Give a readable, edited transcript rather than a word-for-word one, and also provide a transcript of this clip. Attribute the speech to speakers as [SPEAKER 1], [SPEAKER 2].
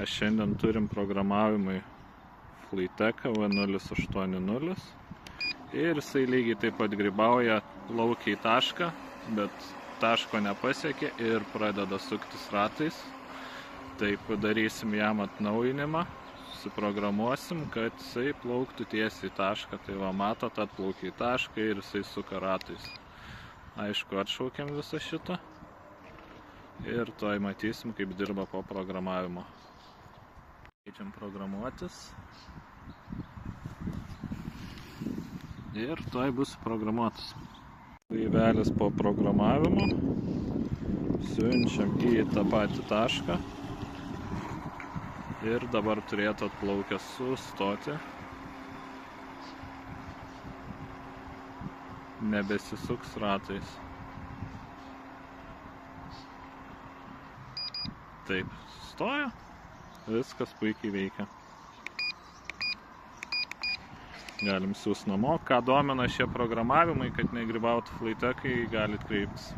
[SPEAKER 1] Mes šiandien turim programavimui Flytek V080 ir jisai lygiai taip pat grybauja, plaukia į tašką, bet taško nepasiekė ir pradeda suktis ratais. Tai padarysim jam atnaujinimą, susiprogramuosim, kad jisai plauktų tiesiai į tašką. Tai va, matot, atplaukia į tašką ir jisai suka ratais. Aišku, atšaukiam visą šitą ir tuoj matysim, kaip dirba po programavimo. Keičiam programuotis ir tuoj bus programuotas. Laivelis po programavimo siunčiam į tą patį tašką ir dabar turėtų atplaukęs sustoti. Nebesisuks ratais. Taip, sustojo. Viskas puikiai veikia. Galim siųst namo. Ką domina šie programavimai, kad negrybautų Flytekai, galit kreiptis.